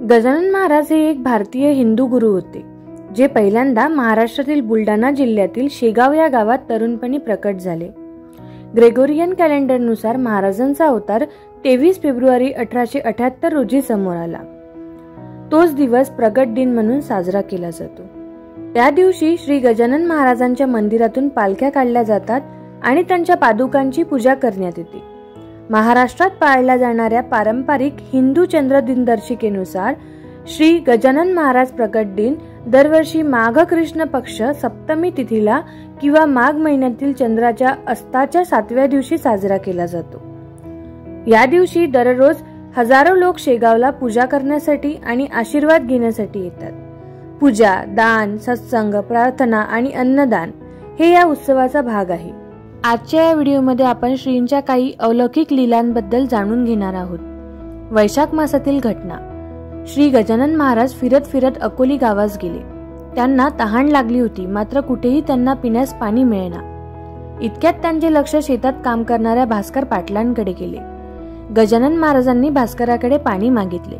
गजानन महाराज हे एक भारतीय हिंदू गुरु होते, जे पहिल्यांदा महाराष्ट्रातील बुलढाणा जिल्ह्यातील शेगाव या गावात तरुणपणी प्रकट झाले. ग्रेगोरियन कॅलेंडरनुसार महाराजांचा अवतार 23 फेब्रुवारी 1878 रोजी समोर आला. तोच दिवस प्रगट दिन म्हणून साजरा केला जातो. त्या दिवशी श्री गजानन महाराजांच्या मंदिरातून पालख्या काढल्या जातात आणि त्यांच्या पादुकांची पूजा करण्यात येते. महाराष्ट्रात पाळल्या जाणाऱ्या पारंपरिक हिंदू चंद्र दिनदर्शिकेनुसार श्री गजानन महाराज प्रकट दिन दरवर्षी माघ कृष्ण पक्ष सप्तमी तिथीला किंवा माघ महिन्यातील चंद्राच्या अस्ताच्या 7व्या दिवशी साजरा केला जातो. या दिवशी दररोज हजारो लोक शेगावला पूजा करण्यासाठी आणि आशीर्वाद घेण्यासाठी येतात. पूजा, दान, सत्संग, प्रार्थना आणि अन्नदान हे या उत्सवाचा भाग आहे. आजच्या या व्हिडिओमध्ये आपण श्रींच्या काही अलौकिक लीलांबद्दल जाणून घेणार आहोत. वैशाख मासातील घटना. श्री गजानन महाराज फिरत फिरत अकोली गावास गेले. त्यांना तहान लागली होती, मात्र कुठेही त्यांना पिण्यास पाणी मिळेना. इतक्यात त्यांचे लक्ष शेतात काम करणाऱ्या भास्कर पाटलांकडे गेले. गजानन महाराजांनी भास्कराकडे पाणी मागितले,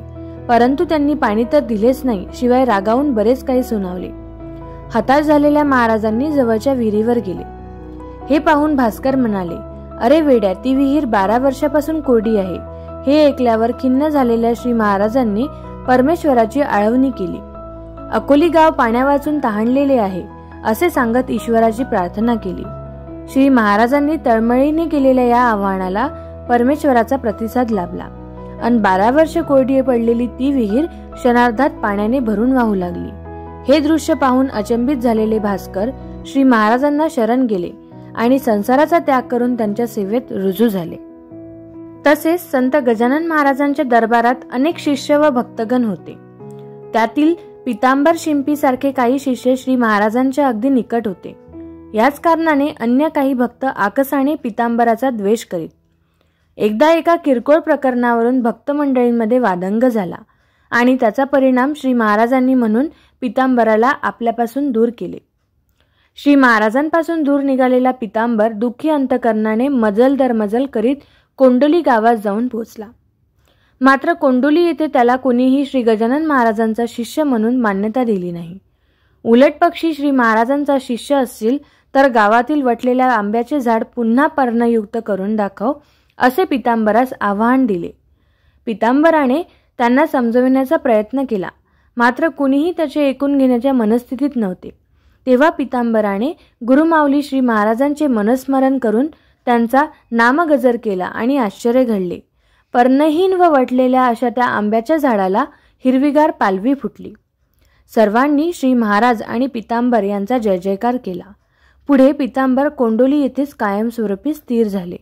परंतु त्यांनी पाणी तर दिलेच नाही, शिवाय रागावून बरेच काही सुनावले. हताश झालेल्या महाराजांनी जवळच्या विहिरीवर गेले. हे पाहून भास्कर म्हणाले, अरे वेड्या, ती विहीर 12 वर्षापासून कोरडी आहे. हे ऐकल्यावर खिन्न झालेल्या श्री महाराजांनी परमेश्वराची आळवणी केली. अकोली गाव पाण्यावाचून तहानलेले आहे असे सांगत ईश्वराची प्रार्थना केली. श्री महाराजांनी तळमळीने केलेल्या या आव्हानाला परमेश्वराचा प्रतिसाद लाभला आणि 12 वर्ष कोरडी पडलेली ती विहीर क्षणार्धात पाण्याने भरून वाहू लागली. हे दृश्य पाहून अचंबित झालेले भास्कर श्री महाराजांना शरण गेले आणि संसाराचा त्याग करून त्यांच्या सेवेत रुजू झाले. तसेच संत गजानन महाराजांच्या दरबारात अनेक शिष्य व भक्तगण होते. त्यातील पितांबर शिंपी सारखे काही शिष्य श्री महाराजांच्या अगदी निकट होते. याच कारणाने अन्य काही भक्त आकसाने पितांबराचा द्वेष करीत. एकदा एका किरकोळ प्रकरणावरून भक्त मंडळींमध्ये वादंग झाला आणि त्याचा परिणाम श्री महाराजांनी म्हणून पितांबराला आपल्यापासून दूर केले. श्री महाराजांपासून दूर निघालेला पितांबर दुःखी अंतकरणाने मजल दर मजल करीत कोंडोली गावात जाऊन पोहोचला. मात्र कोंडोली येथे त्याला कोणीही श्री गजानन महाराजांचा शिष्य म्हणून मान्यता दिली नाही. उलट पक्षी श्री महाराजांचा शिष्य असतील तर गावातील वटलेल्या आंब्याचे झाड पुन्हा पर्णयुक्त करून दाखव असे पितांबरास आव्हान दिले. पितांबराने त्यांना समजविण्याचा प्रयत्न केला, मात्र कुणीही त्याचे ऐकून घेण्याच्या मनस्थितीत नव्हते. तेव्हा पितांबराने गुरुमाऊली श्री महाराजांचे मनस्मरण करून त्यांचा नामगजर केला आणि आश्चर्य घडले. पर्णहीन व वटलेल्या अशा त्या आंब्याच्या झाडाला हिरवीगार पालवी फुटली. सर्वांनी श्री महाराज आणि पितांबर यांचा जय जयकार केला. पुढे पितांबर कोंडोली येथेच कायमस्वरूपी स्थिर झाले.